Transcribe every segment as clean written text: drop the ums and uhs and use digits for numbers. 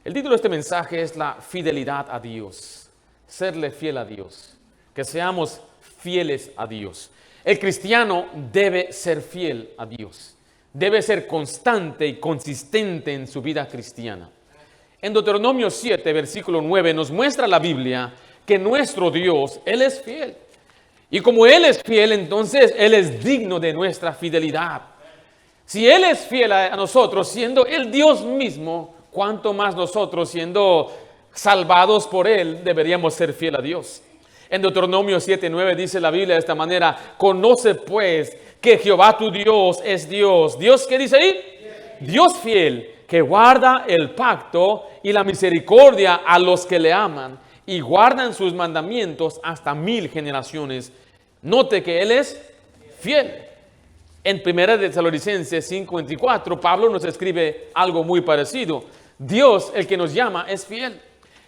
El título de este mensaje es la fidelidad a Dios. Serle fiel a Dios. Que seamos fieles a Dios. El cristiano debe ser fiel a Dios. Debe ser constante y consistente en su vida cristiana. En Deuteronomio 7, versículo 9, nos muestra la Biblia que nuestro Dios, Él es fiel. Y como Él es fiel, entonces Él es digno de nuestra fidelidad. Si Él es fiel a nosotros, siendo el Dios mismo, cuánto más nosotros, siendo salvados por Él, deberíamos ser fiel a Dios. En Deuteronomio 7:9 dice la Biblia de esta manera: conoce pues que Jehová tu Dios es Dios. ¿Dios qué dice ahí? Dios fiel, que guarda el pacto y la misericordia a los que le aman y guardan sus mandamientos hasta 1000 generaciones. Note que Él es fiel. En 1 Tesalonicenses 5:24, Pablo nos escribe algo muy parecido. Dios, el que nos llama, es fiel.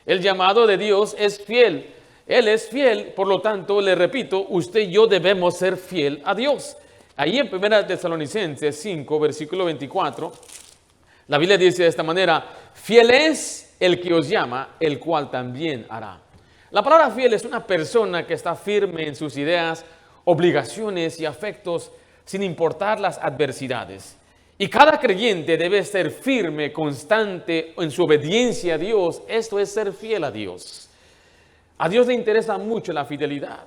El llamado de Dios es fiel. Él es fiel, por lo tanto, le repito, usted y yo debemos ser fiel a Dios. Ahí en 1 Tesalonicenses 5, versículo 24, la Biblia dice de esta manera: fiel es el que os llama, el cual también hará. La palabra fiel es una persona que está firme en sus ideas, obligaciones y afectos, sin importar las adversidades. Y cada creyente debe ser firme, constante en su obediencia a Dios. Esto es ser fiel a Dios. A Dios le interesa mucho la fidelidad.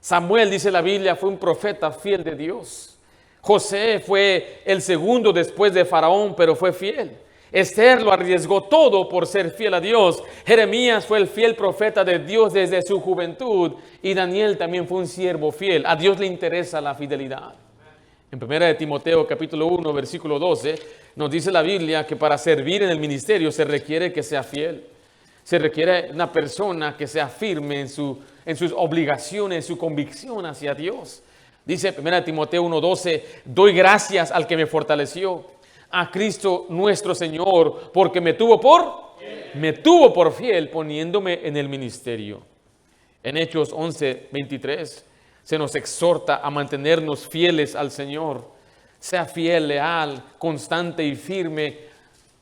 Samuel, dice la Biblia, fue un profeta fiel de Dios. José fue el segundo después de Faraón, pero fue fiel. Esther lo arriesgó todo por ser fiel a Dios. Jeremías fue el fiel profeta de Dios desde su juventud. Y Daniel también fue un siervo fiel. A Dios le interesa la fidelidad. En 1 Timoteo capítulo 1, versículo 12, nos dice la Biblia que para servir en el ministerio se requiere que sea fiel. Se requiere una persona que sea firme en sus obligaciones, su convicción hacia Dios. Dice 1 Timoteo 1:12, doy gracias al que me fortaleció, a Cristo nuestro Señor, porque me tuvo por fiel poniéndome en el ministerio. En Hechos 11:23 se nos exhorta a mantenernos fieles al Señor. Sea fiel, leal, constante y firme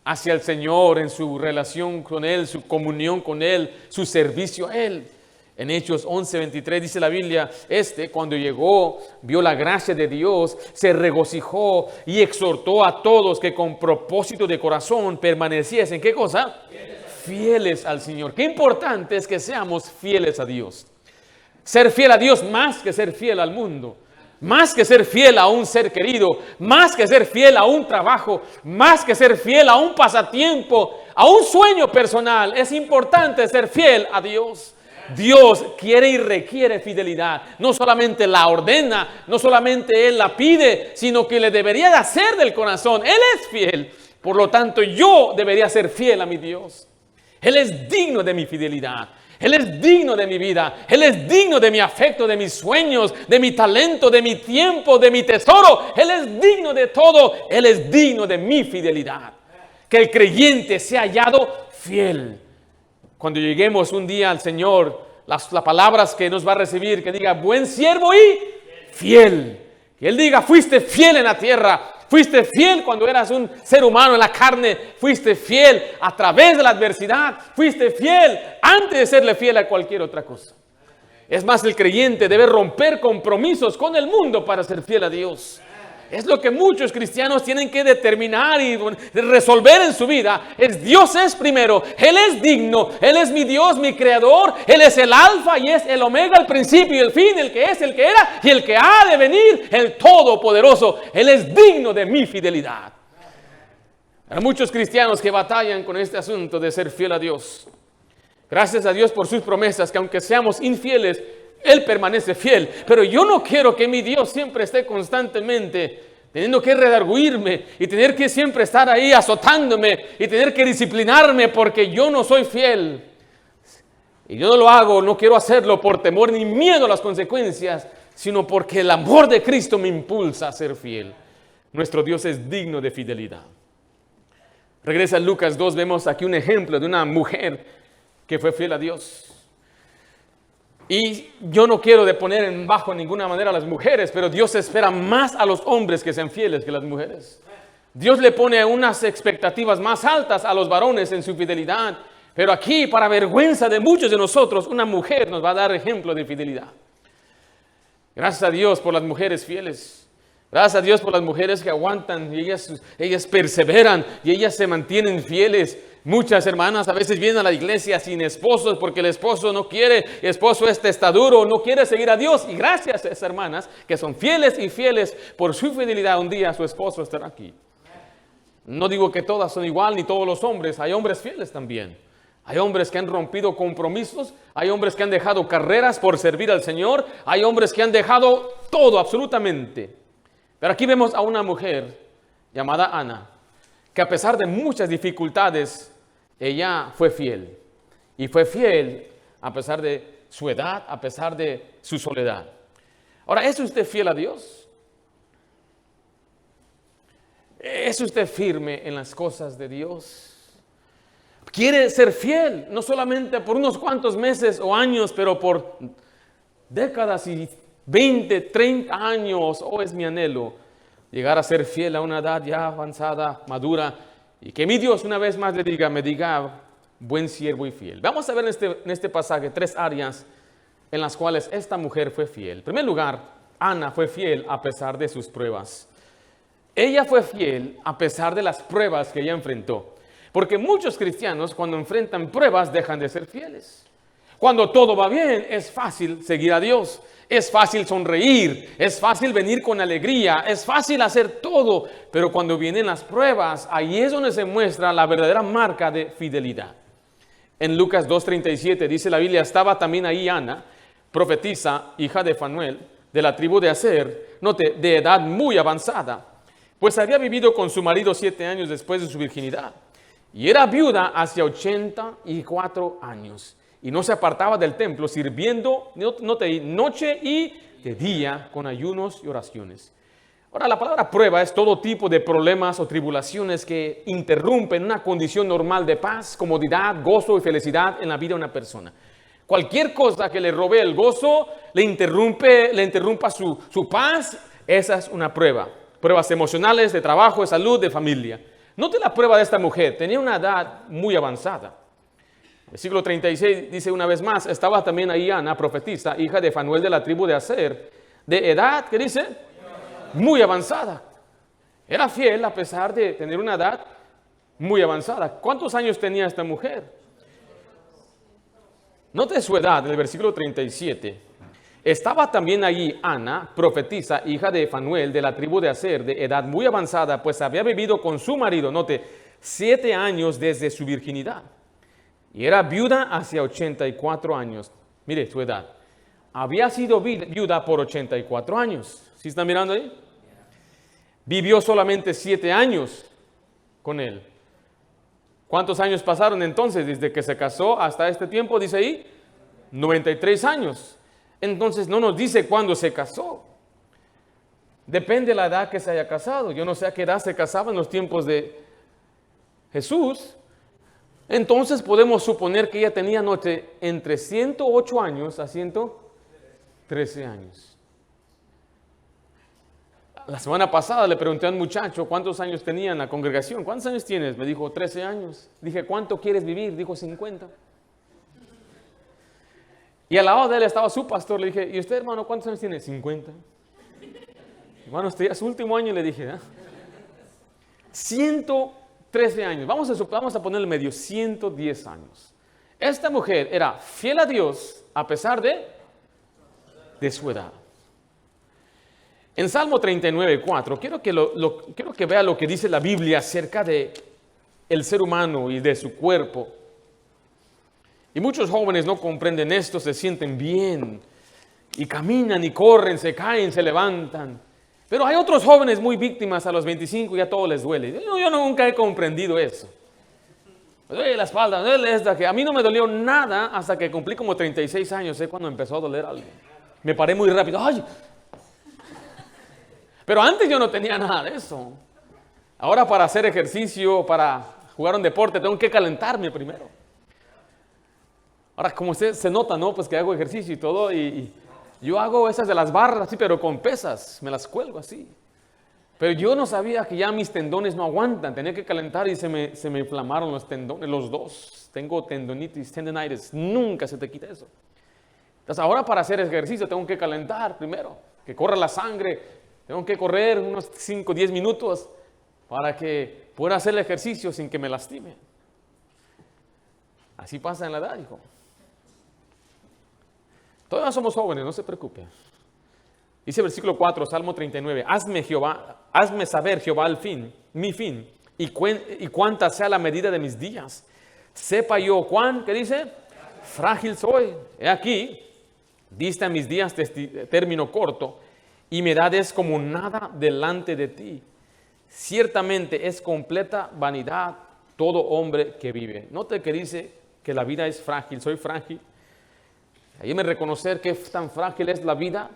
hacia el Señor en su relación con Él, su comunión con Él, su servicio a Él. En Hechos 11:23 dice la Biblia, cuando llegó, vio la gracia de Dios, se regocijó y exhortó a todos que con propósito de corazón permaneciesen, ¿qué cosa? Fieles al Señor. Qué importante es que seamos fieles a Dios. Ser fiel a Dios más que ser fiel al mundo. Más que ser fiel a un ser querido, más que ser fiel a un trabajo, más que ser fiel a un pasatiempo, a un sueño personal, es importante ser fiel a Dios. Dios quiere y requiere fidelidad. No solamente la ordena, no solamente Él la pide, sino que le debería de hacer del corazón. Él es fiel. Por lo tanto, yo debería ser fiel a mi Dios. Él es digno de mi fidelidad. Él es digno de mi vida. Él es digno de mi afecto, de mis sueños, de mi talento, de mi tiempo, de mi tesoro. Él es digno de todo. Él es digno de mi fidelidad. Que el creyente sea hallado fiel. Cuando lleguemos un día al Señor, las palabras que nos va a recibir, que diga, buen siervo y fiel. Que Él diga, fuiste fiel en la tierra. Fuiste fiel cuando eras un ser humano en la carne. Fuiste fiel a través de la adversidad. Fuiste fiel antes de serle fiel a cualquier otra cosa. Es más, el creyente debe romper compromisos con el mundo para ser fiel a Dios. Es lo que muchos cristianos tienen que determinar y resolver en su vida. Dios es primero. Él es digno. Él es mi Dios, mi creador. Él es el alfa y es el omega, el principio y el fin. El que es, el que era y el que ha de venir. El todopoderoso. Él es digno de mi fidelidad. Hay muchos cristianos que batallan con este asunto de ser fiel a Dios. Gracias a Dios por sus promesas, que aunque seamos infieles, Él permanece fiel. Pero yo no quiero que mi Dios siempre esté constantemente teniendo que redarguirme y tener que siempre estar ahí azotándome y tener que disciplinarme porque yo no soy fiel. Y yo no lo hago, no quiero hacerlo por temor ni miedo a las consecuencias, sino porque el amor de Cristo me impulsa a ser fiel. Nuestro Dios es digno de fidelidad. Regresa a Lucas 2, vemos aquí un ejemplo de una mujer que fue fiel a Dios. Y yo no quiero de poner en bajo ninguna manera a las mujeres, pero Dios espera más a los hombres que sean fieles que las mujeres. Dios le pone unas expectativas más altas a los varones en su fidelidad. Pero aquí, para vergüenza de muchos de nosotros, una mujer nos va a dar ejemplo de fidelidad. Gracias a Dios por las mujeres fieles. Gracias a Dios por las mujeres que aguantan y ellas perseveran y ellas se mantienen fieles. Muchas hermanas a veces vienen a la iglesia sin esposos porque el esposo no quiere, el esposo es testaduro, no quiere seguir a Dios. Y gracias a esas hermanas que son fieles y fieles por su fidelidad, un día su esposo estará aquí. No digo que todas son igual ni todos los hombres, hay hombres fieles también. Hay hombres que han rompido compromisos, hay hombres que han dejado carreras por servir al Señor, hay hombres que han dejado todo absolutamente. Pero aquí vemos a una mujer llamada Ana, que a pesar de muchas dificultades, ella fue fiel. Y fue fiel a pesar de su edad, a pesar de su soledad. Ahora, ¿es usted fiel a Dios? ¿Es usted firme en las cosas de Dios? ¿Quiere ser fiel? No solamente por unos cuantos meses o años, pero por décadas y 20, 30 años. Oh, es mi anhelo llegar a ser fiel a una edad ya avanzada, madura. Y que mi Dios una vez más me diga, buen siervo y fiel. Vamos a ver en este pasaje 3 áreas en las cuales esta mujer fue fiel. En primer lugar, Ana fue fiel a pesar de sus pruebas. Ella fue fiel a pesar de las pruebas que ella enfrentó. Porque muchos cristianos cuando enfrentan pruebas dejan de ser fieles. Cuando todo va bien es fácil seguir a Dios. Es fácil sonreír, es fácil venir con alegría, es fácil hacer todo. Pero cuando vienen las pruebas, ahí es donde se muestra la verdadera marca de fidelidad. En Lucas 2:37 dice la Biblia, estaba también ahí Ana, profetisa, hija de Fanuel, de la tribu de Aser, note, de edad muy avanzada, pues había vivido con su marido 7 años después de su virginidad. Y era viuda hacia 84 años. Y no se apartaba del templo, sirviendo noche y de día con ayunos y oraciones. Ahora, la palabra prueba es todo tipo de problemas o tribulaciones que interrumpen una condición normal de paz, comodidad, gozo y felicidad en la vida de una persona. Cualquier cosa que le robe el gozo, le interrumpa su paz, esa es una prueba. Pruebas emocionales, de trabajo, de salud, de familia. Note la prueba de esta mujer, tenía una edad muy avanzada. Versículo 36 dice una vez más, estaba también ahí Ana, profetisa, hija de Fanuel de la tribu de Aser, de edad, ¿qué dice? Muy avanzada. Era fiel a pesar de tener una edad muy avanzada. ¿Cuántos años tenía esta mujer? Note su edad en el versículo 37. Estaba también allí Ana, profetisa, hija de Fanuel de la tribu de Aser, de edad muy avanzada, pues había vivido con su marido, note, 7 años desde su virginidad. Y era viuda hacia 84 años. Mire su edad. Había sido viuda por 84 años. ¿Sí están mirando ahí? Vivió solamente 7 años con él. ¿Cuántos años pasaron entonces desde que se casó hasta este tiempo? Dice ahí, 93 años. Entonces no nos dice cuándo se casó. Depende de la edad que se haya casado. Yo no sé a qué edad se casaba en los tiempos de Jesús. Entonces podemos suponer que ella tenía entre 108 años a 113 años. La semana pasada le pregunté a un muchacho cuántos años tenía en la congregación. ¿Cuántos años tienes? Me dijo 13 años. Dije, ¿cuánto quieres vivir? Dijo 50. Y al lado de él estaba su pastor. Le dije, ¿y usted, hermano, cuántos años tiene? 50. Hermano, este ya es su último año, le dije. 113 años. Vamos a ponerle medio 110 años. Esta mujer era fiel a Dios a pesar de su edad. En Salmo 39:4, quiero que vea lo que dice la Biblia acerca de el ser humano y de su cuerpo. Y muchos jóvenes no comprenden esto, se sienten bien y caminan y corren, se caen, se levantan. Pero hay otros jóvenes muy víctimas a los 25 y a todo les duele. Yo nunca he comprendido eso. Me duele la espalda, me duele esta, que a mí no me dolió nada hasta que cumplí como 36 años, cuando empezó a doler algo. Me paré muy rápido, ¡ay! Pero antes yo no tenía nada de eso. Ahora para hacer ejercicio, para jugar un deporte, tengo que calentarme primero. Ahora, como usted se nota, ¿no? Pues que hago ejercicio y todo, y yo hago esas de las barras, así, pero con pesas, me las cuelgo así. Pero yo no sabía que ya mis tendones no aguantan. Tenía que calentar y se me inflamaron los tendones, los dos. Tengo tendonitis. Nunca se te quita eso. Entonces ahora para hacer ejercicio tengo que calentar primero, que corra la sangre. Tengo que correr unos 5 o 10 minutos para que pueda hacer el ejercicio sin que me lastime. Así pasa en la edad, hijo. Todavía somos jóvenes, no se preocupe. Dice versículo 4, Salmo 39, hazme saber, Jehová, mi fin, y cuánta sea la medida de mis días. Sepa yo ¿qué dice? Frágil soy. He aquí, diste a mis días término corto, y mi edad es como nada delante de ti. Ciertamente es completa vanidad todo hombre que vive. Note que dice que la vida es frágil, soy frágil. Ayúdame a reconocer qué tan frágil es la vida.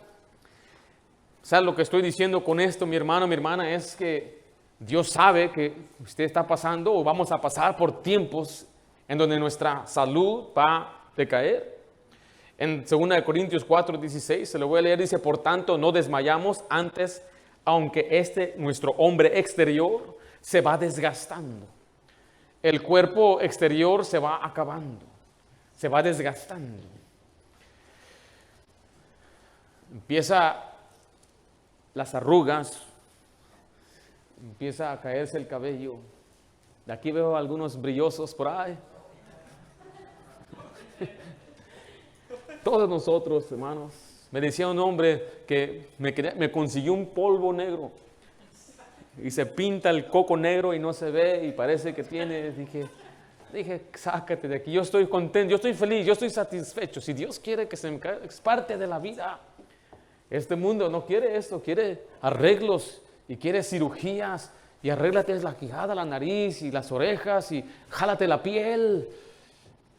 ¿Sabes lo que estoy diciendo con esto, mi hermano, mi hermana? Es que Dios sabe que usted está pasando o vamos a pasar por tiempos en donde nuestra salud va a decaer. En 2 Corintios 4:16, se lo voy a leer, dice, por tanto no desmayamos antes, aunque nuestro hombre exterior se va desgastando. El cuerpo exterior se va acabando, se va desgastando. Empieza las arrugas, empieza a caerse el cabello. De aquí veo algunos brillosos por ahí. Todos nosotros, hermanos. Me decía un hombre que me consiguió un polvo negro y se pinta el coco negro y no se ve y parece que tiene. Dije, sácate de aquí. Yo estoy contento, yo estoy feliz, yo estoy satisfecho. Si Dios quiere que se me caiga, es parte de la vida. Este mundo no quiere esto, quiere arreglos y quiere cirugías y arréglate la quijada, la nariz y las orejas y jálate la piel.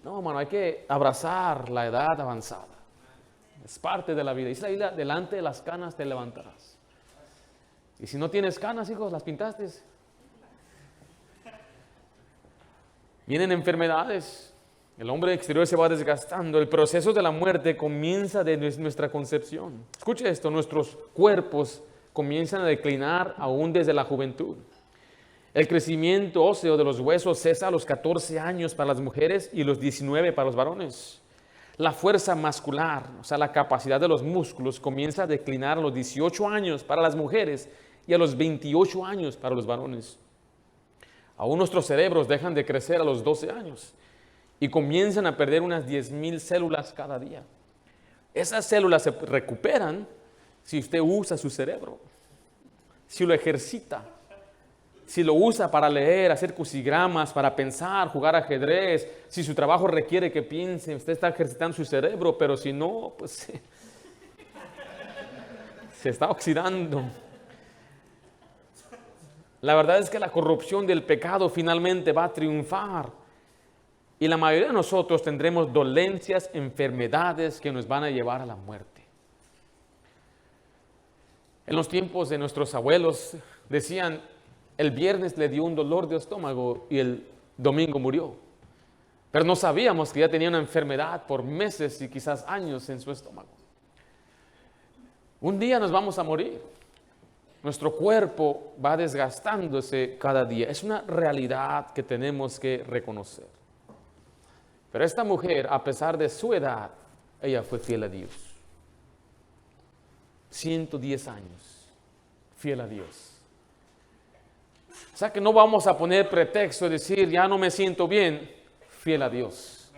No, hermano, hay que abrazar la edad avanzada. Es parte de la vida. Dice la Biblia, delante de las canas te levantarás. Y si no tienes canas, hijos, las pintaste. Vienen enfermedades. El hombre exterior se va desgastando. El proceso de la muerte comienza desde nuestra concepción. Escuche esto, nuestros cuerpos comienzan a declinar aún desde la juventud. El crecimiento óseo de los huesos cesa a los 14 años para las mujeres y los 19 para los varones. La fuerza muscular, o sea, la capacidad de los músculos, comienza a declinar a los 18 años para las mujeres y a los 28 años para los varones. Aún nuestros cerebros dejan de crecer a los 12 años y comienzan a perder unas 10,000 células cada día. Esas células se recuperan si usted usa su cerebro, si lo ejercita. Si lo usa para leer, hacer crucigramas, para pensar, jugar ajedrez, si su trabajo requiere que piense, usted está ejercitando su cerebro, pero si no, pues se está oxidando. La verdad es que la corrupción del pecado finalmente va a triunfar y la mayoría de nosotros tendremos dolencias, enfermedades que nos van a llevar a la muerte. En los tiempos de nuestros abuelos decían, el viernes le dio un dolor de estómago y el domingo murió. Pero no sabíamos que ya tenía una enfermedad por meses y quizás años en su estómago. Un día nos vamos a morir. Nuestro cuerpo va desgastándose cada día. Es una realidad que tenemos que reconocer. Pero esta mujer, a pesar de su edad, ella fue fiel a Dios. 110 años, fiel a Dios. O sea que no vamos a poner pretexto de decir, ya no me siento bien, fiel a Dios.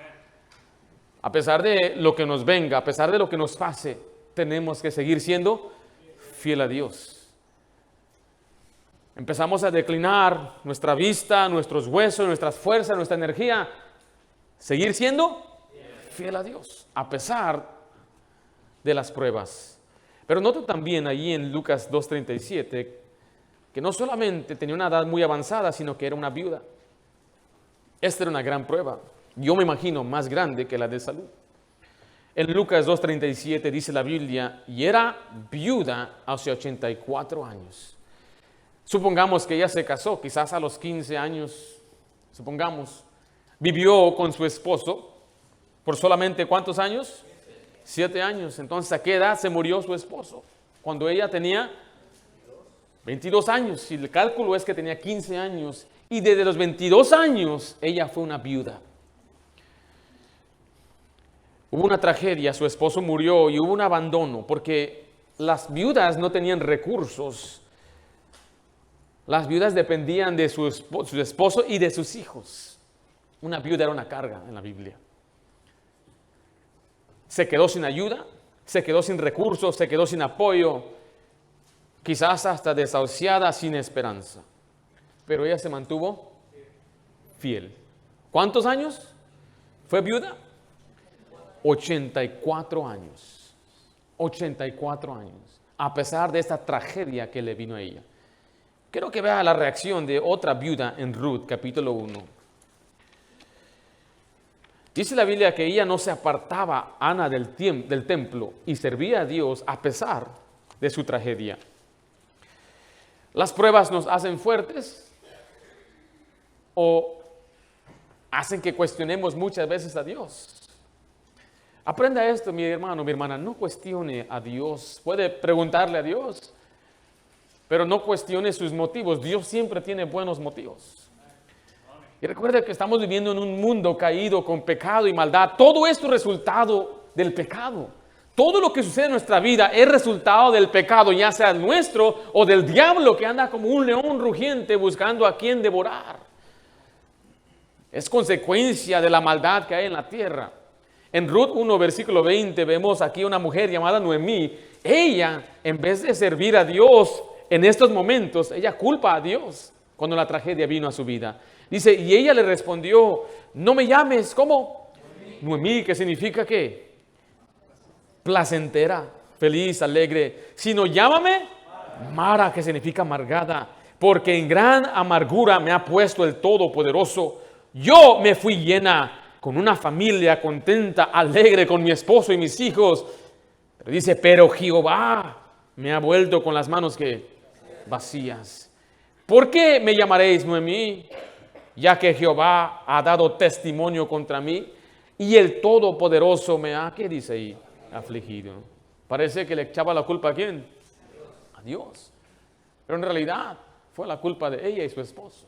A pesar de lo que nos venga, a pesar de lo que nos pase, tenemos que seguir siendo fiel a Dios. Empezamos a declinar nuestra vista, nuestros huesos, nuestras fuerzas, nuestra energía. Seguir siendo fiel a Dios, a pesar de las pruebas. Pero nota también allí en Lucas 2:37, que no solamente tenía una edad muy avanzada, sino que era una viuda. Esta era una gran prueba. Yo me imagino más grande que la de salud. En Lucas 2:37 dice la Biblia, y era viuda hace 84 años. Supongamos que ella se casó, quizás a los 15 años, supongamos. Vivió con su esposo por solamente ¿cuántos años? 7 años. Entonces, ¿a qué edad se murió su esposo? Cuando ella tenía 22 años, y el cálculo es que tenía 15 años, y desde los 22 años ella fue una viuda. Hubo una tragedia, su esposo murió y hubo un abandono, porque las viudas no tenían recursos. Las viudas dependían de su esposo y de sus hijos. Una viuda era una carga en la Biblia. Se quedó sin ayuda, se quedó sin recursos, se quedó sin apoyo, quizás hasta desahuciada, sin esperanza. Pero ella se mantuvo fiel. ¿Cuántos años fue viuda? 84 años. 84 años. A pesar de esta tragedia que le vino a ella. Quiero que vea la reacción de otra viuda en Ruth, capítulo 1. Dice la Biblia que ella no se apartaba, Ana, del templo y servía a Dios a pesar de su tragedia. Las pruebas nos hacen fuertes o hacen que cuestionemos muchas veces a Dios. Aprenda esto, mi hermano, mi hermana, no cuestione a Dios. Puede preguntarle a Dios, pero no cuestione sus motivos. Dios siempre tiene buenos motivos. Y recuerde que estamos viviendo en un mundo caído con pecado y maldad. Todo esto es resultado del pecado. Todo lo que sucede en nuestra vida es resultado del pecado, ya sea nuestro o del diablo que anda como un león rugiente buscando a quien devorar. Es consecuencia de la maldad que hay en la tierra. En Ruth 1, versículo 20, vemos aquí una mujer llamada Noemí. Ella, en vez de servir a Dios en estos momentos, ella culpa a Dios cuando la tragedia vino a su vida. Dice, y ella le respondió, no me llames, ¿cómo? Noemí, que significa ¿qué? Placentera, feliz, alegre. Sino llámame Mara, que significa amargada, porque en gran amargura me ha puesto el Todopoderoso. Yo me fui llena con una familia contenta, alegre, con mi esposo y mis hijos. Pero dice, pero Jehová me ha vuelto con las manos que vacías. ¿Por qué me llamaréis Noemí? Ya que Jehová ha dado testimonio contra mí y el Todopoderoso me ha, ¿qué dice ahí? Afligido. Parece que le echaba la culpa ¿a quién? A Dios. Pero en realidad fue la culpa de ella y su esposo.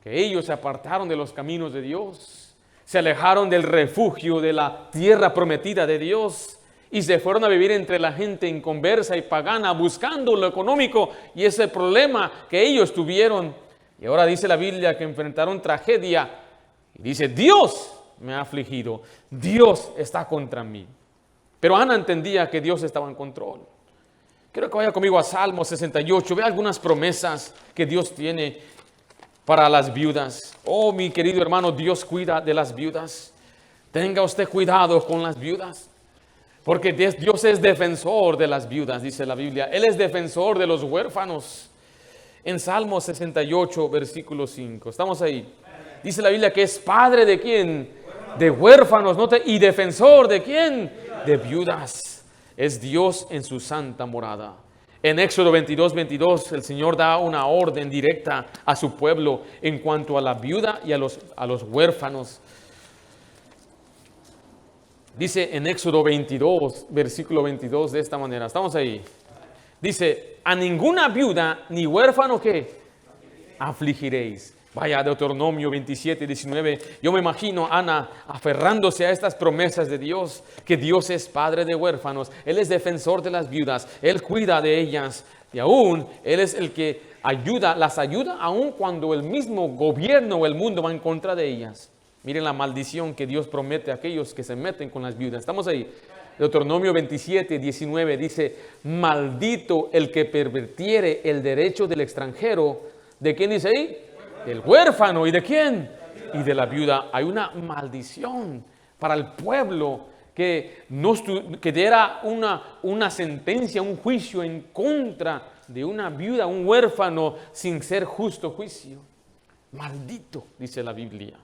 Que ellos se apartaron de los caminos de Dios, se alejaron del refugio de la tierra prometida de Dios y se fueron a vivir entre la gente inconversa y pagana buscando lo económico y ese problema que ellos tuvieron. Y ahora dice la Biblia que enfrentaron tragedia y dice, Dios me ha afligido, Dios está contra mí. Pero Ana entendía que Dios estaba en control. Quiero que vaya conmigo a Salmo 68, vea algunas promesas que Dios tiene para las viudas. Oh, mi querido hermano, Dios cuida de las viudas. Tenga usted cuidado con las viudas, porque Dios es defensor de las viudas, dice la Biblia. Él es defensor de los huérfanos. En Salmo 68, versículo 5. Estamos ahí. Dice la Biblia que es padre de ¿quién? De huérfanos. ¿Y defensor de quién? De viudas. Es Dios en su santa morada. En Éxodo 22, 22, el Señor da una orden directa a su pueblo en cuanto a la viuda y a los huérfanos. Dice en Éxodo 22, versículo 22, de esta manera. Estamos ahí. Dice, a ninguna viuda ni huérfano que afligiréis. Vaya, Deuteronomio 27, 19. Yo me imagino a Ana aferrándose a estas promesas de Dios, que Dios es padre de huérfanos, Él es defensor de las viudas, Él cuida de ellas y aún Él es el que las ayuda aún cuando el mismo gobierno o el mundo va en contra de ellas. Miren la maldición que Dios promete a aquellos que se meten con las viudas. Estamos ahí. Deuteronomio 27, 19 dice, maldito el que pervirtiere el derecho del extranjero. ¿De quién dice ahí? Del huérfano. ¿Y de quién? Y de la viuda. Hay una maldición para el pueblo que diera una sentencia, un juicio en contra de una viuda, un huérfano, sin ser justo juicio. Maldito, dice la Biblia.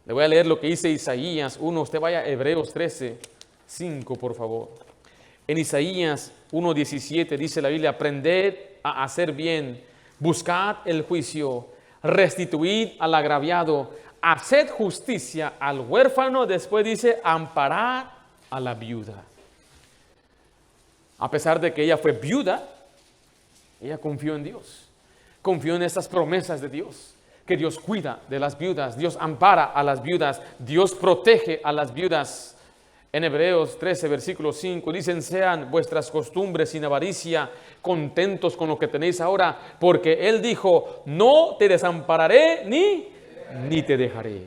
Le voy a leer lo que dice Isaías 1. Usted vaya a Hebreos 13, 5, por favor. En Isaías 1:17 dice la Biblia, aprended a hacer bien, buscad el juicio, restituid al agraviado, haced justicia al huérfano. Después dice, amparad a la viuda. A pesar de que ella fue viuda, Ella confió en Dios. Confió en estas promesas de Dios. Que Dios cuida de las viudas. Dios ampara a las viudas. Dios protege a las viudas. En Hebreos 13, versículo 5, dicen: sean vuestras costumbres sin avaricia, contentos con lo que tenéis ahora, porque Él dijo: no te desampararé ni te dejaré.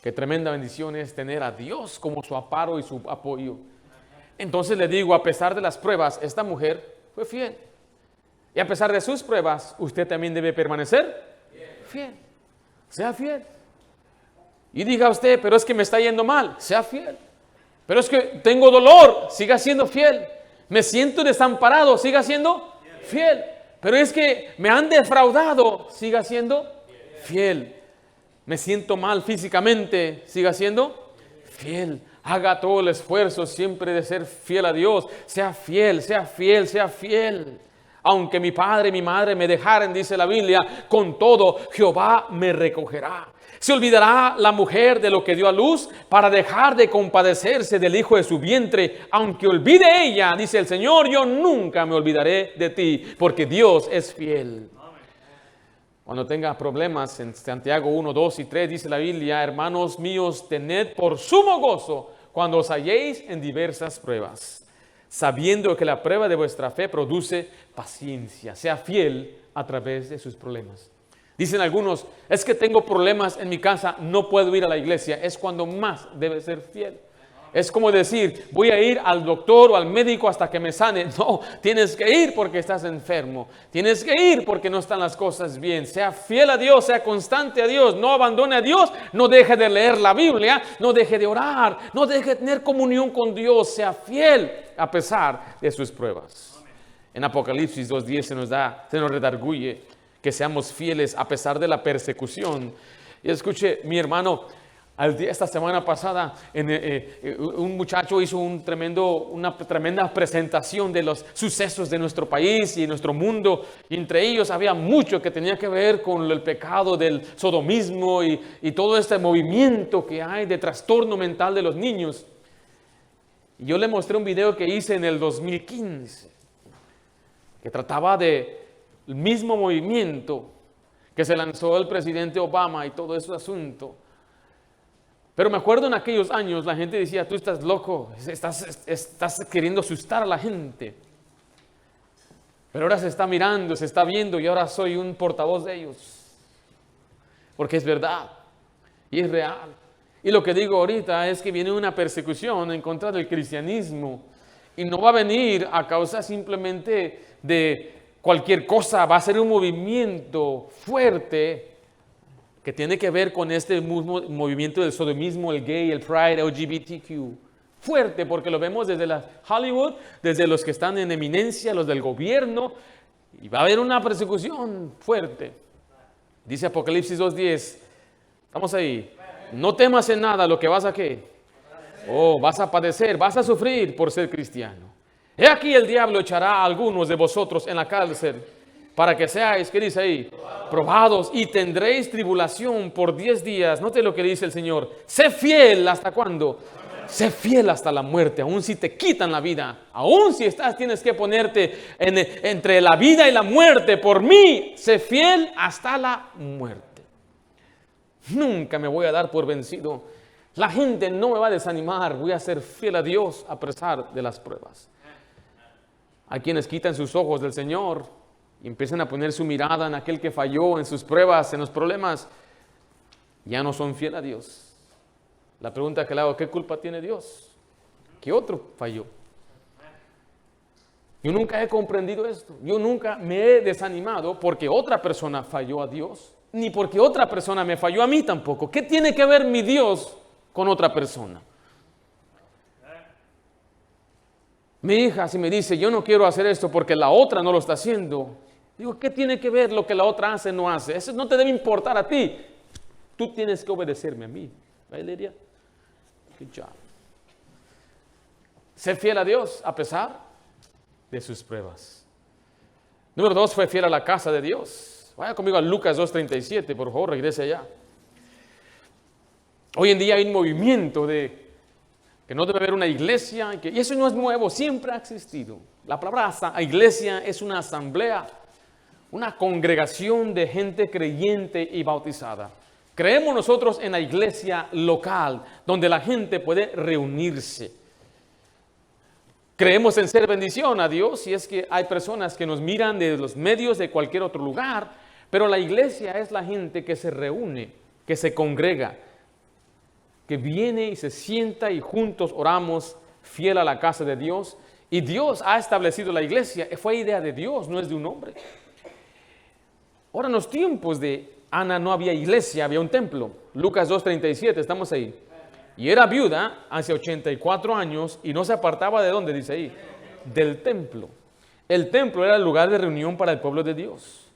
Qué tremenda bendición es tener a Dios como su amparo y su apoyo. Entonces le digo, a pesar de las pruebas, esta mujer fue fiel. Y a pesar de sus pruebas, usted también debe permanecer fiel. Sea fiel. Y diga usted: pero es que me está yendo mal. Sea fiel. Pero es que tengo dolor. Siga siendo fiel. Me siento desamparado. Siga siendo fiel. Pero es que me han defraudado. Siga siendo fiel. Me siento mal físicamente. Siga siendo fiel. Haga todo el esfuerzo siempre de ser fiel a Dios. Sea fiel, sea fiel, sea fiel. Aunque mi padre y mi madre me dejaren, dice la Biblia, con todo Jehová me recogerá. ¿Se olvidará la mujer de lo que dio a luz para dejar de compadecerse del hijo de su vientre? Aunque olvide ella, dice el Señor, yo nunca me olvidaré de ti, porque Dios es fiel. Cuando tenga problemas, en Santiago 1, 2 y 3 dice la Biblia: hermanos míos, tened por sumo gozo cuando os halléis en diversas pruebas, sabiendo que la prueba de vuestra fe produce paciencia. Sea fiel a través de sus problemas. Dicen algunos: es que tengo problemas en mi casa, no puedo ir a la iglesia. Es cuando más debe ser fiel. Es como decir: voy a ir al doctor o al médico hasta que me sane. No, tienes que ir porque estás enfermo. Tienes que ir porque no están las cosas bien. Sea fiel a Dios, sea constante a Dios. No abandone a Dios, no deje de leer la Biblia, no deje de orar, no deje de tener comunión con Dios. Sea fiel a pesar de sus pruebas. En Apocalipsis 2:10 se nos redarguye que seamos fieles a pesar de la persecución. Y escuche, mi hermano, esta semana pasada un muchacho hizo una tremenda presentación de los sucesos de nuestro país y nuestro mundo. Y entre ellos había mucho que tenía que ver con el pecado del sodomismo y todo este movimiento que hay de trastorno mental de los niños. Y yo le mostré un video que hice en el 2015 que trataba de el mismo movimiento que se lanzó el presidente Obama y todo ese asunto. Pero me acuerdo en aquellos años la gente decía: tú estás loco, estás queriendo asustar a la gente. Pero ahora se está mirando, se está viendo, y ahora soy un portavoz de ellos. Porque es verdad y es real. Y lo que digo ahorita es que viene una persecución en contra del cristianismo. Y no va a venir a causa simplemente de cualquier cosa. Va a ser un movimiento fuerte que tiene que ver con este movimiento del sodomismo, el gay, el pride, LGBTQ. Fuerte, porque lo vemos desde la Hollywood, desde los que están en eminencia, los del gobierno. Y va a haber una persecución fuerte. Dice Apocalipsis 2:10. Vamos ahí. No temas en nada lo que vas a ¿qué? Vas a padecer, vas a sufrir por ser cristiano. He aquí el diablo echará a algunos de vosotros en la cárcel para que seáis, ¿qué dice ahí? Probados, y tendréis tribulación por 10 días. Note lo que dice el Señor. Sé fiel, ¿hasta cuándo? Sé fiel hasta la muerte, aun si te quitan la vida. Aun si tienes que ponerte entre la vida y la muerte por mí. Sé fiel hasta la muerte. Nunca me voy a dar por vencido. La gente no me va a desanimar. Voy a ser fiel a Dios a pesar de las pruebas. Hay quienes quitan sus ojos del Señor y empiezan a poner su mirada en aquel que falló, en sus pruebas, en los problemas. Ya no son fieles a Dios. La pregunta que le hago: ¿qué culpa tiene Dios? ¿Qué otro falló? Yo nunca he comprendido esto. Yo nunca me he desanimado porque otra persona falló a Dios, ni porque otra persona me falló a mí tampoco. ¿Qué tiene que ver mi Dios con otra persona? Mi hija, si me dice: yo no quiero hacer esto porque la otra no lo está haciendo, digo: ¿qué tiene que ver lo que la otra hace o no hace? Eso no te debe importar a ti. Tú tienes que obedecerme a mí. Valeria, good job. Ser fiel a Dios a pesar de sus pruebas. Número 2, fue fiel a la casa de Dios. Vaya conmigo a Lucas 2:37, por favor, regrese allá. Hoy en día hay un movimiento de que no debe haber una iglesia, y eso no es nuevo, siempre ha existido. La palabra iglesia es una asamblea, una congregación de gente creyente y bautizada. Creemos nosotros en la iglesia local, donde la gente puede reunirse. Creemos en ser bendición a Dios, y es que hay personas que nos miran de los medios de cualquier otro lugar, pero la iglesia es la gente que se reúne, que se congrega, que viene y se sienta y juntos oramos fiel a la casa de Dios. Y Dios ha establecido la iglesia, fue idea de Dios, no es de un hombre. Ahora, en los tiempos de Ana no había iglesia, había un templo. Lucas 2:37, estamos ahí. Y era viuda hace 84 años y no se apartaba de dónde, dice ahí, del templo. El templo era el lugar de reunión para el pueblo de Dios.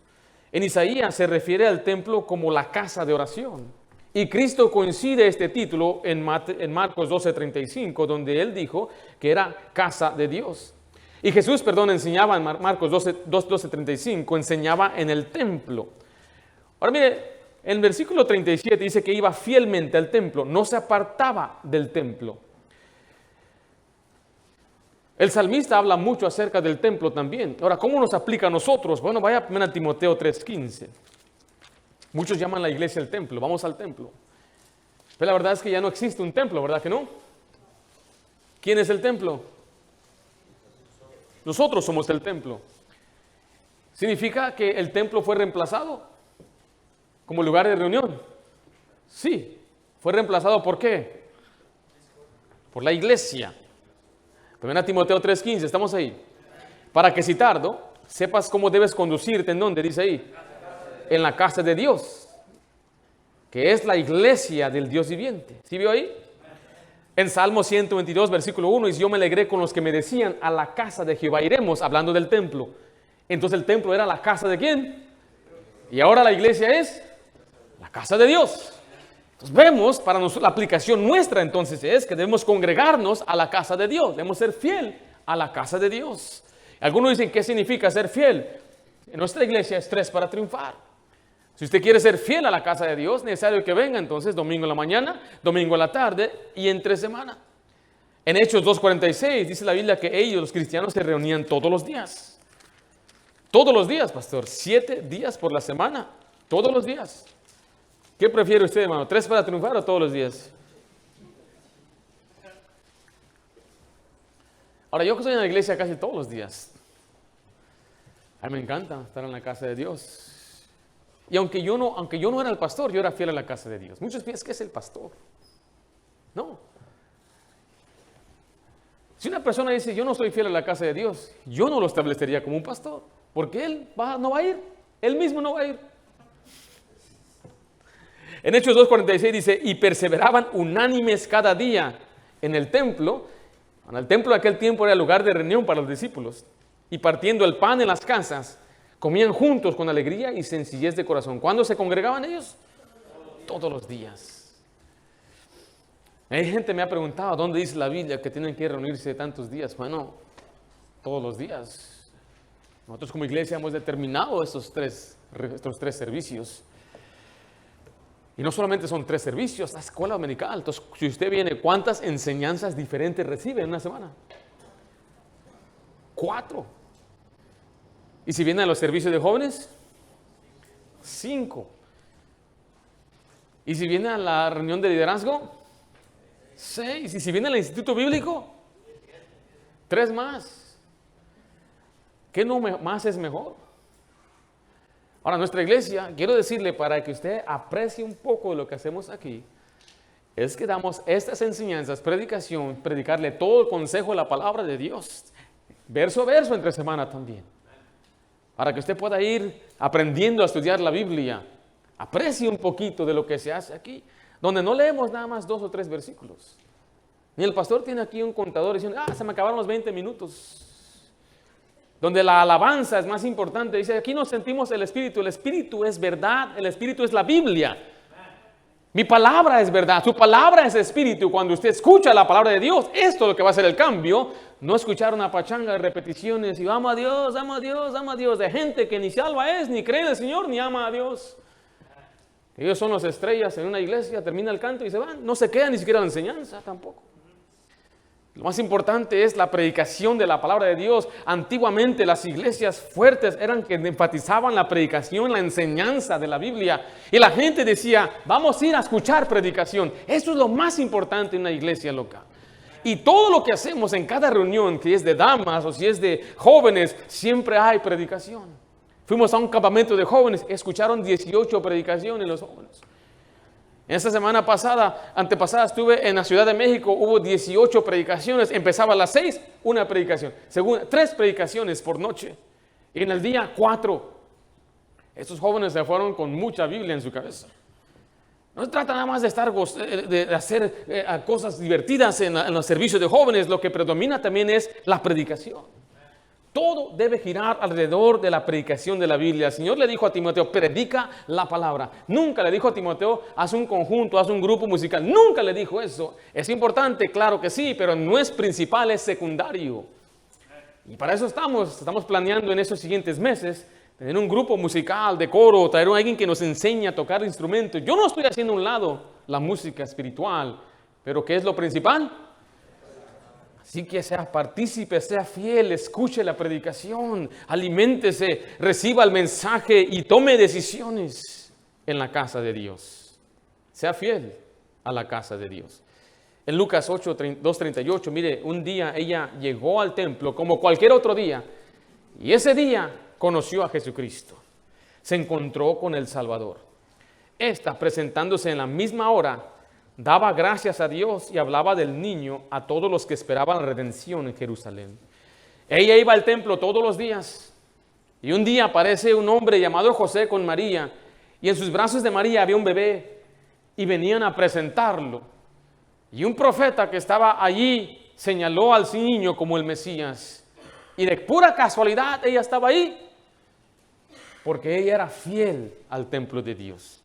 En Isaías se refiere al templo como la casa de oración. Y Cristo coincide este título en Marcos 12:35, donde Él dijo que era casa de Dios. Y Jesús, enseñaba en Marcos 12:35, enseñaba en el templo. Ahora mire, en el versículo 37 dice que iba fielmente al templo, no se apartaba del templo. El salmista habla mucho acerca del templo también. Ahora, ¿cómo nos aplica a nosotros? Bueno, vaya a Timoteo 3:15. Muchos llaman la iglesia el templo, vamos al templo. Pero la verdad es que ya no existe un templo, ¿verdad que no? ¿Quién es el templo? Nosotros somos el templo. ¿Significa que el templo fue reemplazado como lugar de reunión? Sí, fue reemplazado ¿por qué? Por la iglesia. 1 Timoteo 3:15, estamos ahí. Para que si tardo, sepas cómo debes conducirte, ¿en dónde? Dice ahí. En la casa de Dios, que es la iglesia del Dios viviente. ¿Sí vio ahí? En Salmo 122, versículo 1, dice, yo me alegré con los que me decían, a la casa de Jehová iremos, hablando del templo. Entonces el templo era la casa de ¿quién? Y ahora la iglesia es la casa de Dios. Entonces vemos, para nosotros, la aplicación nuestra entonces es que debemos congregarnos a la casa de Dios, debemos ser fiel a la casa de Dios. Algunos dicen, ¿qué significa ser fiel? En nuestra iglesia es 3 para triunfar. Si usted quiere ser fiel a la casa de Dios, es necesario que venga entonces domingo en la mañana, domingo en la tarde y entre semana. En Hechos 2:46 dice la Biblia que ellos, los cristianos, se reunían todos los días. Todos los días, pastor. 7 días por la semana. Todos los días. ¿Qué prefiere usted, hermano? ¿3 para triunfar o todos los días? Ahora, yo que estoy en la iglesia casi todos los días. A mí me encanta estar en la casa de Dios. Y aunque yo no era el pastor, yo era fiel a la casa de Dios. Muchos piensan que es el pastor. No. Si una persona dice, yo no soy fiel a la casa de Dios, yo no lo establecería como un pastor. Porque él no va a ir. Él mismo no va a ir. En Hechos 2:46 dice, y perseveraban unánimes cada día en el templo. En el templo de aquel tiempo era el lugar de reunión para los discípulos. Y partiendo el pan en las casas, comían juntos con alegría y sencillez de corazón. ¿Cuándo se congregaban ellos? Todos los días. Hay gente que me ha preguntado, ¿dónde dice la Biblia que tienen que reunirse tantos días? Bueno, todos los días. Nosotros como iglesia hemos determinado estos tres servicios. Y no solamente son 3 servicios, la escuela dominical. Entonces, si usted viene, ¿cuántas enseñanzas diferentes recibe en una semana? 4. ¿Y si vienen a los servicios de jóvenes? 5. ¿Y si viene a la reunión de liderazgo? 6. ¿Y si viene al instituto bíblico? 3 más. ¿Qué no más es mejor? Ahora, nuestra iglesia, quiero decirle para que usted aprecie un poco de lo que hacemos aquí, es que damos estas enseñanzas, predicarle todo el consejo de la palabra de Dios, verso a verso entre semana también. Para que usted pueda ir aprendiendo a estudiar la Biblia. Aprecie un poquito de lo que se hace aquí, donde no leemos nada más 2 o 3 versículos. Ni el pastor tiene aquí un contador diciendo, se me acabaron los 20 minutos. Donde la alabanza es más importante. Dice, aquí nos sentimos el Espíritu es verdad, el Espíritu es la Biblia. Mi palabra es verdad, su palabra es espíritu. Cuando usted escucha la palabra de Dios, esto es lo que va a hacer el cambio. No escuchar una pachanga de repeticiones y ama a Dios, ama a Dios, ama a Dios, de gente que ni salva es, ni cree en el Señor, ni ama a Dios. Ellos son las estrellas en una iglesia, termina el canto y se van. No se queda ni siquiera la enseñanza tampoco. Lo más importante es la predicación de la palabra de Dios. Antiguamente las iglesias fuertes eran que enfatizaban la predicación, la enseñanza de la Biblia. Y la gente decía, vamos a ir a escuchar predicación. Eso es lo más importante en una iglesia local. Y todo lo que hacemos en cada reunión, que es de damas o si es de jóvenes, siempre hay predicación. Fuimos a un campamento de jóvenes, escucharon 18 predicaciones los jóvenes. En esta semana antepasada estuve en la Ciudad de México, hubo 18 predicaciones, empezaba a las 6, una predicación, segunda, 3 predicaciones por noche, y en el día 4. Estos jóvenes se fueron con mucha Biblia en su cabeza. No se trata nada más de hacer cosas divertidas en los servicios de jóvenes, lo que predomina también es la predicación. Todo debe girar alrededor de la predicación de la Biblia. El Señor le dijo a Timoteo, predica la palabra. Nunca le dijo a Timoteo, haz un conjunto, haz un grupo musical. Nunca le dijo eso. Es importante, claro que sí, pero no es principal, es secundario. Y para eso estamos planeando en estos siguientes meses, tener un grupo musical, de coro, traer a alguien que nos enseñe a tocar instrumentos. Yo no estoy haciendo a un lado la música espiritual, pero ¿qué es lo principal? Así que sea partícipe, sea fiel, escuche la predicación, aliméntese, reciba el mensaje y tome decisiones en la casa de Dios. Sea fiel a la casa de Dios. En Lucas 2:38, mire, un día ella llegó al templo como cualquier otro día y ese día conoció a Jesucristo. Se encontró con el Salvador. Esta, presentándose en la misma hora, daba gracias a Dios y hablaba del niño a todos los que esperaban la redención en Jerusalén. Ella iba al templo todos los días y un día aparece un hombre llamado José con María y en sus brazos de María había un bebé y venían a presentarlo. Y un profeta que estaba allí señaló al niño como el Mesías. Y de pura casualidad ella estaba ahí porque ella era fiel al templo de Dios.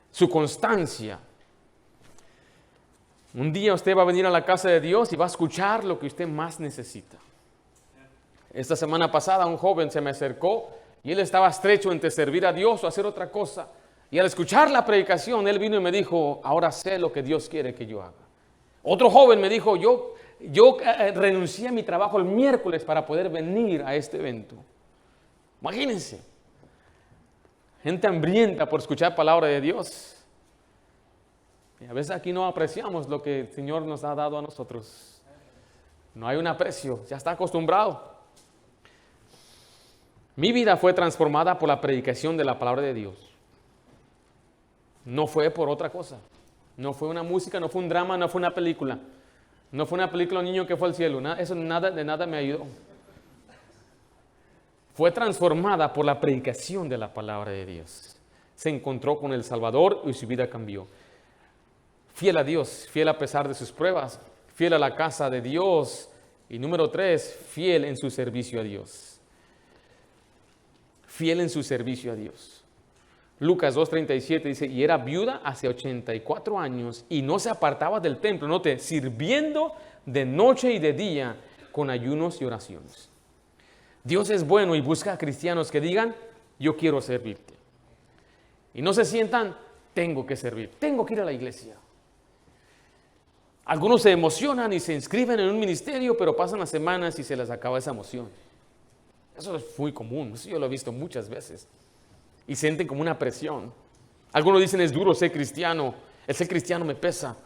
Su constancia. Un día usted va a venir a la casa de Dios y va a escuchar lo que usted más necesita. Esta semana pasada un joven se me acercó y él estaba estrecho entre servir a Dios o hacer otra cosa. Y al escuchar la predicación, él vino y me dijo, ahora sé lo que Dios quiere que yo haga. Otro joven me dijo, yo renuncié a mi trabajo el miércoles para poder venir a este evento. Imagínense, gente hambrienta por escuchar palabra de Dios. Y a veces aquí no apreciamos lo que el Señor nos ha dado a nosotros. No hay un aprecio, ya está acostumbrado. Mi vida fue transformada por la predicación de la palabra de Dios. No fue por otra cosa. No fue una música, no fue un drama, no fue una película. No fue una película Un niño que fue al cielo. Eso de nada me ayudó. Fue transformada por la predicación de la palabra de Dios. Se encontró con el Salvador y su vida cambió. Fiel a Dios, fiel a pesar de sus pruebas, fiel a la casa de Dios. Y número 3, fiel en su servicio a Dios. Fiel en su servicio a Dios. Lucas 2:37 dice, y era viuda hace 84 años y no se apartaba del templo, note, sirviendo de noche y de día con ayunos y oraciones. Dios es bueno y busca a cristianos que digan, yo quiero servirte. Y no se sientan, tengo que servir, tengo que ir a la iglesia. Algunos se emocionan y se inscriben en un ministerio, pero pasan las semanas y se les acaba esa emoción. Eso es muy común, eso yo lo he visto muchas veces. Y sienten como una presión. Algunos dicen, es duro ser cristiano, el ser cristiano me pesa.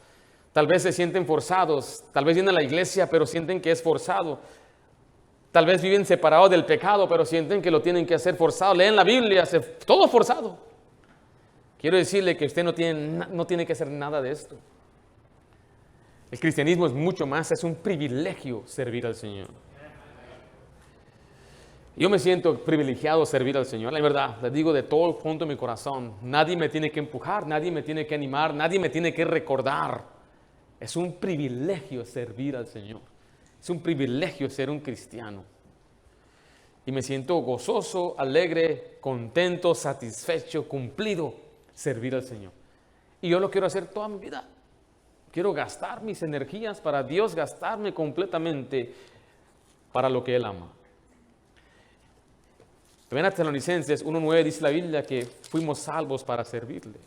Tal vez se sienten forzados, tal vez vienen a la iglesia, pero sienten que es forzado. Tal vez viven separados del pecado, pero sienten que lo tienen que hacer forzado. Leen la Biblia, todo forzado. Quiero decirle que usted no tiene que hacer nada de esto. El cristianismo es mucho más, es un privilegio servir al Señor. Yo me siento privilegiado servir al Señor, la verdad, le digo de todo el fondo de mi corazón. Nadie me tiene que empujar, nadie me tiene que animar, nadie me tiene que recordar. Es un privilegio servir al Señor. Es un privilegio ser un cristiano. Y me siento gozoso, alegre, contento, satisfecho, cumplido, servir al Señor. Y yo lo quiero hacer toda mi vida. Quiero gastar mis energías para Dios, gastarme completamente para lo que Él ama. En Tesalonicenses 1:9 dice la Biblia que fuimos salvos para servirle.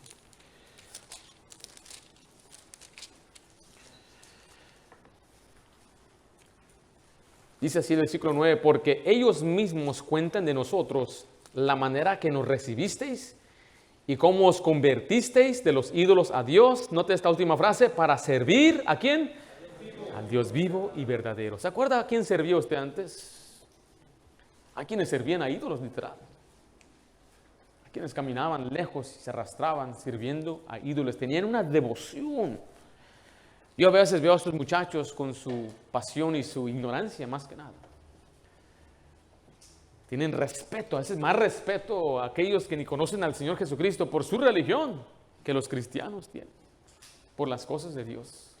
Dice así el versículo 9, porque ellos mismos cuentan de nosotros la manera que nos recibisteis y cómo os convertisteis de los ídolos a Dios. Note esta última frase, para servir ¿a quién? Al Dios vivo y verdadero. ¿Se acuerda a quién servía usted antes? A quienes servían a ídolos, literal. A quienes caminaban lejos y se arrastraban sirviendo a ídolos. Tenían una devoción. Yo a veces veo a estos muchachos con su pasión y su ignorancia, más que nada. Tienen respeto, a veces más respeto a aquellos que ni conocen al Señor Jesucristo por su religión que los cristianos tienen, por las cosas de Dios.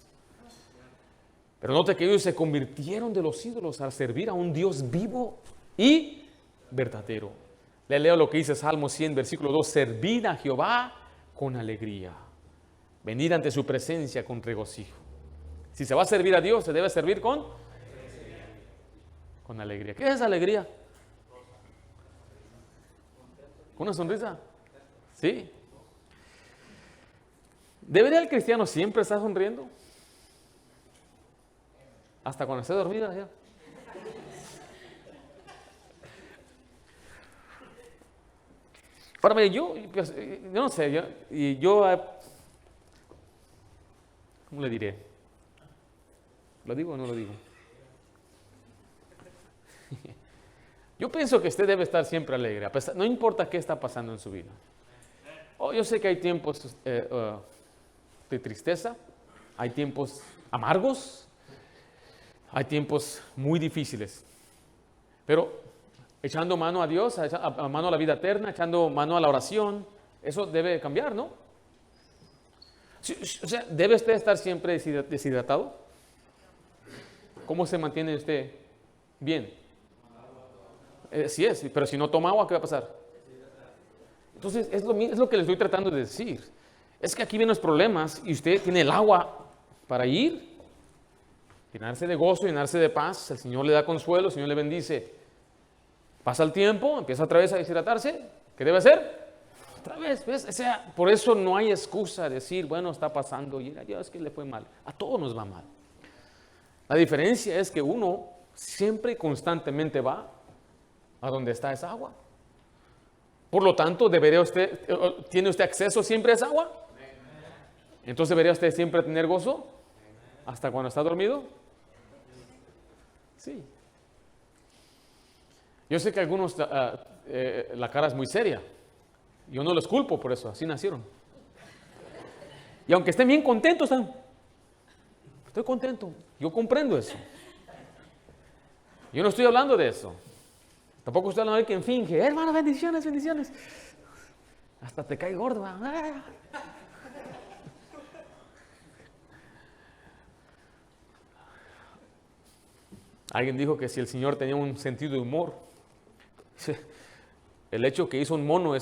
Pero note que ellos se convirtieron de los ídolos a servir a un Dios vivo y verdadero. Le leo lo que dice Salmo 100, versículo 2. Servid a Jehová con alegría. Venid ante su presencia con regocijo. Si se va a servir a Dios, se debe servir con alegría. ¿Qué es alegría? ¿Con una sonrisa? Sí. ¿Debería el cristiano siempre estar sonriendo? Hasta cuando esté dormida ya. Ahora, mire, yo no sé, ¿cómo le diré? ¿Lo digo o no lo digo? Yo pienso que usted debe estar siempre alegre, no importa qué está pasando en su vida. Yo sé que hay tiempos de tristeza, hay tiempos amargos, hay tiempos muy difíciles, pero echando mano a Dios, a mano a la vida eterna, echando mano a la oración, eso debe cambiar, ¿no? O sea, ¿debe usted estar siempre deshidratado? ¿Cómo se mantiene usted bien? Sí es, pero si no toma agua, ¿qué va a pasar? Entonces, es lo que le estoy tratando de decir. Es que aquí vienen los problemas y usted tiene el agua para ir, llenarse de gozo, llenarse de paz. El Señor le da consuelo, el Señor le bendice. Pasa el tiempo, empieza otra vez a deshidratarse. ¿Qué debe hacer? Otra vez, ¿ves? O sea, por eso no hay excusa de decir, bueno, está pasando y a Dios que le fue mal. A todos nos va mal. La diferencia es que uno siempre y constantemente va a donde está esa agua. Por lo tanto, ¿tiene usted acceso siempre a esa agua? Entonces, ¿debería usted siempre tener gozo? ¿Hasta cuando está dormido? Sí. Yo sé que algunos la cara es muy seria. Yo no los culpo por eso, así nacieron. Y aunque estén bien contentos, estoy contento, yo comprendo eso. Yo no estoy hablando de eso. Tampoco estoy hablando de quien finge, hermano, bendiciones, bendiciones. Hasta te cae gordo. Alguien dijo que si el Señor tenía un sentido de humor, el hecho que hizo un mono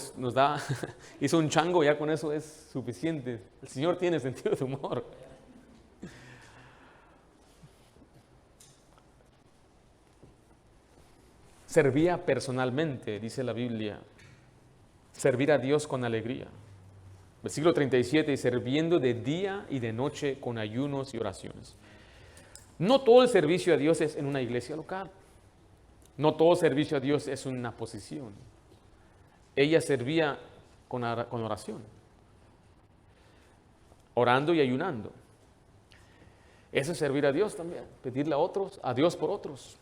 hizo un chango, ya con eso es suficiente. El Señor tiene sentido de humor. Servía personalmente, dice la Biblia. Servir a Dios con alegría. Versículo 37, y sirviendo de día y de noche con ayunos y oraciones. No todo el servicio a Dios es en una iglesia local. No todo servicio a Dios es una posición. Ella servía con oración, orando y ayunando. Eso es servir a Dios también, pedirle a Dios por otros.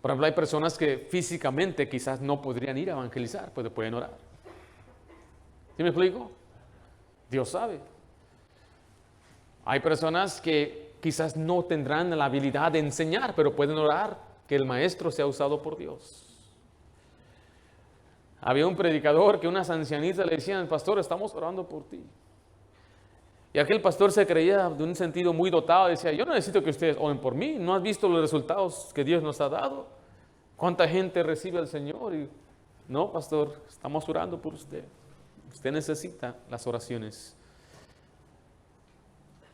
Por ejemplo, hay personas que físicamente quizás no podrían ir a evangelizar, pero pueden orar. ¿Sí me explico? Dios sabe. Hay personas que quizás no tendrán la habilidad de enseñar, pero pueden orar que el maestro sea usado por Dios. Había un predicador que unas ancianitas le decían, pastor, estamos orando por ti. Y aquel pastor se creía de un sentido muy dotado, decía, yo no necesito que ustedes oren por mí, ¿no has visto los resultados que Dios nos ha dado? ¿Cuánta gente recibe al Señor? Y, no, pastor, estamos orando por usted. Usted necesita las oraciones.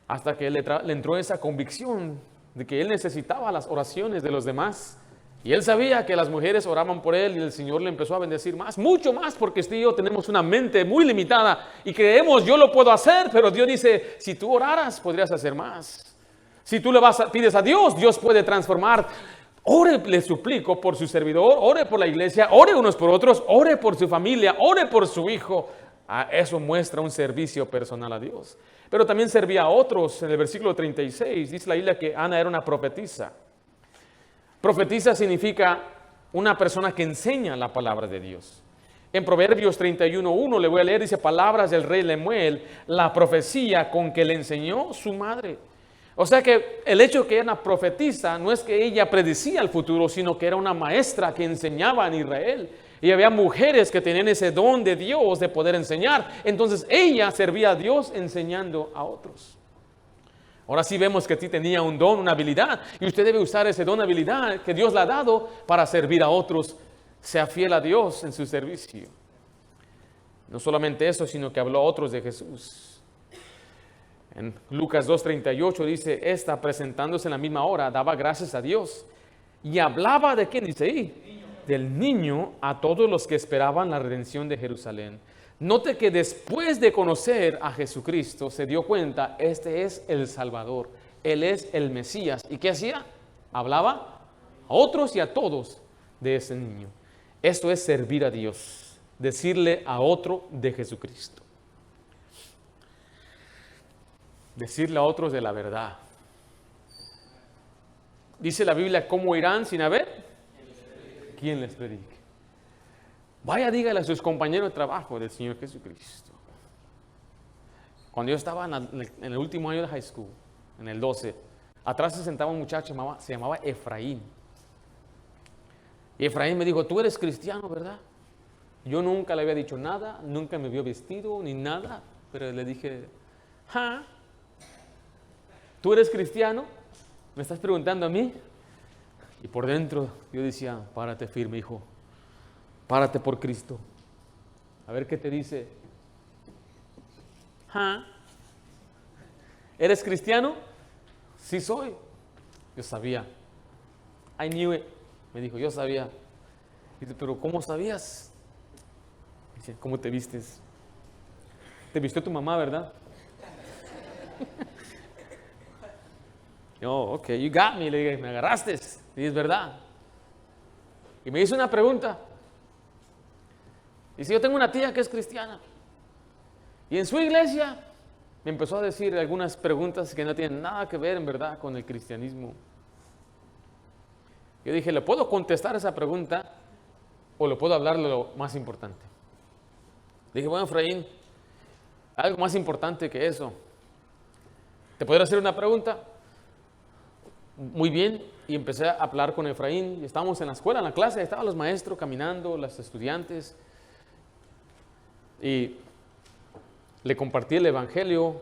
Hasta que le entró esa convicción de que él necesitaba las oraciones de los demás. Y él sabía que las mujeres oraban por él y el Señor le empezó a bendecir más, mucho más, porque usted y yo tenemos una mente muy limitada y creemos yo lo puedo hacer, pero Dios dice, si tú oraras podrías hacer más. Si tú pides a Dios, Dios puede transformar. Ore, le suplico, por su servidor, ore por la iglesia, ore unos por otros, ore por su familia, ore por su hijo. Eso muestra un servicio personal a Dios. Pero también servía a otros. En el versículo 36 dice la Biblia que Ana era una profetisa. Profetisa significa una persona que enseña la palabra de Dios. En Proverbios 31:1 le voy a leer, dice: palabras del rey Lemuel, la profecía con que le enseñó su madre. O sea que el hecho de que era una profetisa no es que ella predecía el futuro, sino que era una maestra que enseñaba en Israel. Y había mujeres que tenían ese don de Dios de poder enseñar. Entonces ella servía a Dios enseñando a otros. Ahora sí vemos que sí tenía un don, una habilidad. Y usted debe usar ese don, habilidad que Dios le ha dado para servir a otros. Sea fiel a Dios en su servicio. No solamente eso, sino que habló a otros de Jesús. En Lucas 2:38 dice: esta, presentándose en la misma hora, daba gracias a Dios. Y hablaba de quién dice ahí, del niño, a todos los que esperaban la redención de Jerusalén. Note que después de conocer a Jesucristo, se dio cuenta, este es el Salvador, Él es el Mesías. ¿Y qué hacía? Hablaba a otros y a todos de ese niño. Esto es servir a Dios, decirle a otro de Jesucristo. Decirle a otros de la verdad. Dice la Biblia: ¿cómo irán sin haber quien les predique? Vaya, dígale a sus compañeros de trabajo del Señor Jesucristo. Cuando yo estaba en el último año de high school, en el 12, atrás se sentaba un muchacho, se llamaba Efraín. Y Efraín me dijo: tú eres cristiano, ¿verdad? Yo nunca le había dicho nada, nunca me vio vestido ni nada, pero le dije: ¿tú eres cristiano? ¿Me estás preguntando a mí? Y por dentro yo decía: párate firme, hijo. Párate por Cristo. A ver qué te dice. ¿Eres cristiano? Sí soy. Yo sabía. I knew it. Me dijo: yo sabía. Dice: pero ¿cómo sabías? Dice: ¿cómo te vistes? Te vistió tu mamá, ¿verdad? Yo: ok, you got me. Le dije: me agarraste. Y es verdad. Y me hizo una pregunta. Dice: yo tengo una tía que es cristiana. Y en su iglesia me empezó a decir algunas preguntas que no tienen nada que ver en verdad con el cristianismo. Yo dije: ¿le puedo contestar esa pregunta o le puedo hablar de lo más importante? Dije: bueno, Efraín, algo más importante que eso. ¿Te podría hacer una pregunta? Muy bien. Y empecé a hablar con Efraín. Y estábamos en la escuela, en la clase, estaban los maestros caminando, los estudiantes. Y le compartí el evangelio.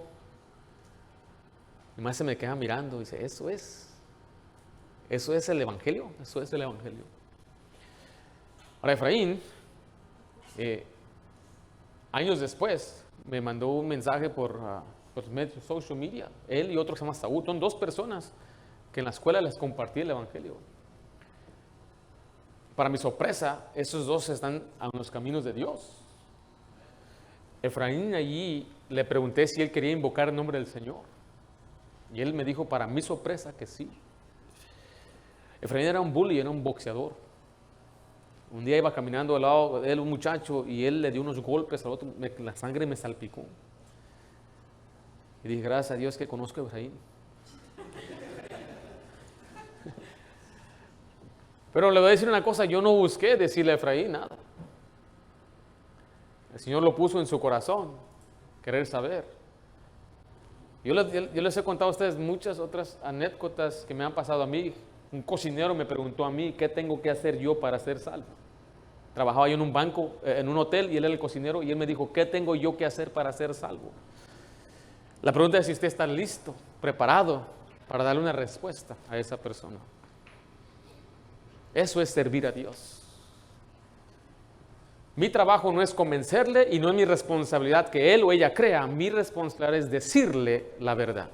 Y más se me queda mirando. Dice: eso es el evangelio. Eso es el evangelio. Ahora Efraín, años después, me mandó un mensaje por medios social media. Él y otro que se llama Saúl. Son dos personas que en la escuela les compartí el evangelio. Para mi sorpresa, esos dos están a los caminos de Dios. Efraín, allí le pregunté si él quería invocar el nombre del Señor. Y él me dijo, para mi sorpresa, que sí. Efraín era un bully, era un boxeador. Un día iba caminando al lado de él un muchacho y él le dio unos golpes al otro, la sangre me salpicó. Y dije: gracias a Dios que conozco a Efraín. Pero le voy a decir una cosa: yo no busqué decirle a Efraín nada. El Señor lo puso en su corazón, querer saber. Yo les he contado a ustedes muchas otras anécdotas que me han pasado a mí. Un cocinero me preguntó a mí: ¿qué tengo que hacer yo para ser salvo? Trabajaba yo en un banco, en un hotel, y él era el cocinero, y él me dijo: ¿qué tengo yo que hacer para ser salvo? La pregunta es si usted está listo, preparado para darle una respuesta a esa persona. Eso es servir a Dios. Mi trabajo no es convencerle y no es mi responsabilidad que él o ella crea. Mi responsabilidad es decirle la verdad.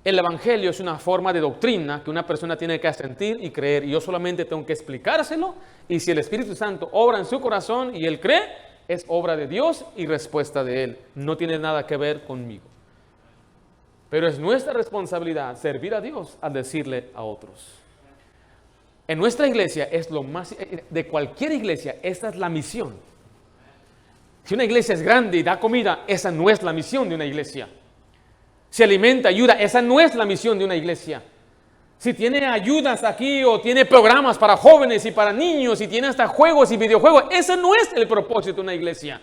El evangelio es una forma de doctrina que una persona tiene que asentir y creer. Y yo solamente tengo que explicárselo. Y si el Espíritu Santo obra en su corazón y él cree, es obra de Dios y respuesta de él. No tiene nada que ver conmigo. Pero es nuestra responsabilidad servir a Dios al decirle a otros. En nuestra iglesia es lo más, de cualquier iglesia, esta es la misión. Si una iglesia es grande y da comida, esa no es la misión de una iglesia. Si alimenta, ayuda, esa no es la misión de una iglesia. Si tiene ayudas aquí o tiene programas para jóvenes y para niños y tiene hasta juegos y videojuegos, ese no es el propósito de una iglesia.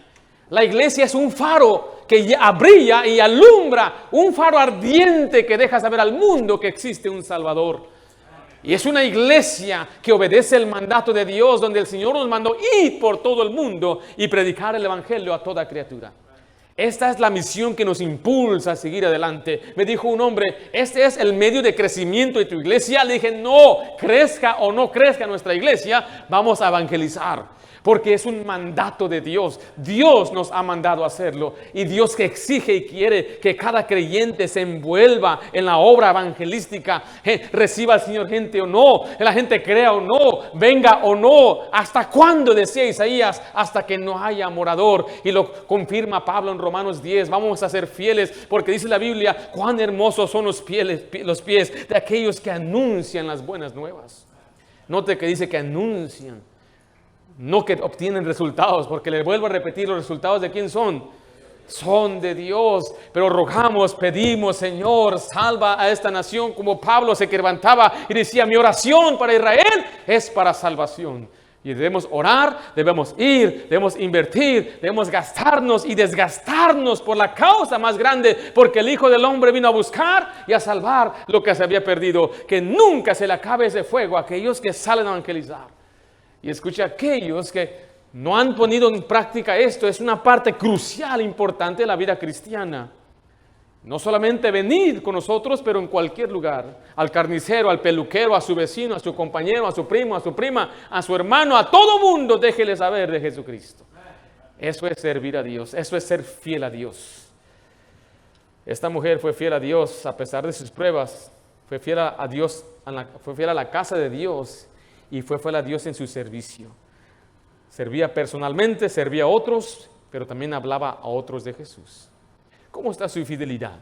La iglesia es un faro que brilla y alumbra, un faro ardiente que deja saber al mundo que existe un Salvador. Y es una iglesia que obedece el mandato de Dios, donde el Señor nos mandó ir por todo el mundo y predicar el evangelio a toda criatura. Esta es la misión que nos impulsa a seguir adelante. Me dijo un hombre, este es el medio de crecimiento de tu iglesia. Le dije, no, crezca o no crezca nuestra iglesia, vamos a evangelizar. Porque es un mandato de Dios. Dios nos ha mandado a hacerlo. Y Dios que exige y quiere que cada creyente se envuelva en la obra evangelística. Reciba al Señor gente o no. La gente crea o no. Venga o no. ¿Hasta cuándo? Decía Isaías. Hasta que no haya morador. Y lo confirma Pablo en Romanos 10. Vamos a ser fieles. Porque dice la Biblia, cuán hermosos son los pies de aquellos que anuncian las buenas nuevas. Note que dice que anuncian. No que obtienen resultados, porque les vuelvo a repetir, los resultados de quién son. Son de Dios, pero rogamos, pedimos, Señor, salva a esta nación, como Pablo se levantaba y decía, mi oración para Israel es para salvación. Y debemos orar, debemos ir, debemos invertir, debemos gastarnos y desgastarnos por la causa más grande, porque el Hijo del Hombre vino a buscar y a salvar lo que se había perdido. Que nunca se le acabe ese fuego a aquellos que salen a evangelizar. Y escucha, aquellos que no han ponido en práctica esto, es una parte crucial, importante de la vida cristiana. No solamente venir con nosotros, pero en cualquier lugar. Al carnicero, al peluquero, a su vecino, a su compañero, a su primo, a su prima, a su hermano, a todo mundo, déjele saber de Jesucristo. Eso es servir a Dios, eso es ser fiel a Dios. Esta mujer fue fiel a Dios a pesar de sus pruebas. Fue fiel a Dios, fue fiel a la casa de Dios. Y fue fiel a Dios en su servicio. Servía personalmente, servía a otros, pero también hablaba a otros de Jesús. ¿Cómo está su fidelidad?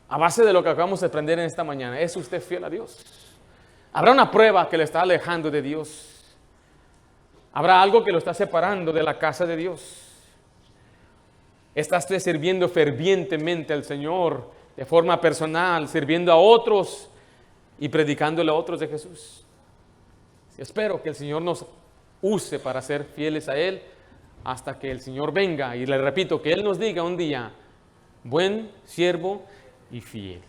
A base de lo que acabamos de aprender en esta mañana, ¿es usted fiel a Dios? ¿Habrá una prueba que le está alejando de Dios? ¿Habrá algo que lo está separando de la casa de Dios? ¿Está usted sirviendo fervientemente al Señor de forma personal, sirviendo a otros y predicándole a otros de Jesús? Espero que el Señor nos use para ser fieles a Él hasta que el Señor venga. Y le repito, que Él nos diga un día, buen siervo y fiel.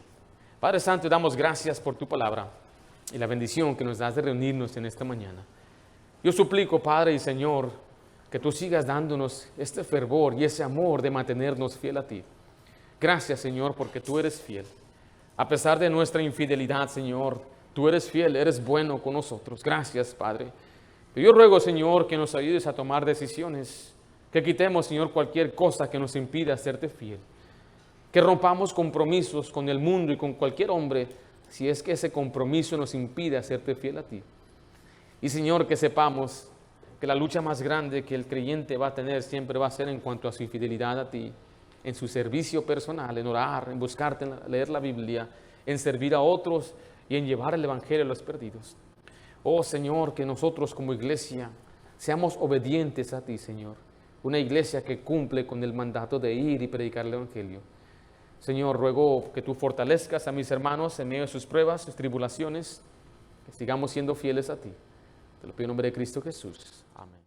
Padre Santo, damos gracias por tu palabra y la bendición que nos das de reunirnos en esta mañana. Yo suplico, Padre y Señor, que tú sigas dándonos este fervor y ese amor de mantenernos fiel a ti. Gracias, Señor, porque tú eres fiel. A pesar de nuestra infidelidad, Señor, tú eres fiel, eres bueno con nosotros. Gracias, Padre. Yo ruego, Señor, que nos ayudes a tomar decisiones, que quitemos, Señor, cualquier cosa que nos impida hacerte fiel, que rompamos compromisos con el mundo y con cualquier hombre, si es que ese compromiso nos impide hacerte fiel a ti. Y, Señor, que sepamos que la lucha más grande que el creyente va a tener siempre va a ser en cuanto a su fidelidad a ti, en su servicio personal, en orar, en buscarte, en leer la Biblia, en servir a otros y en llevar el evangelio a los perdidos. Oh Señor, que nosotros como iglesia seamos obedientes a ti, Señor. Una iglesia que cumple con el mandato de ir y predicar el evangelio. Señor, ruego que tú fortalezcas a mis hermanos en medio de sus pruebas, sus tribulaciones, que sigamos siendo fieles a ti. Te lo pido en nombre de Cristo Jesús. Amén.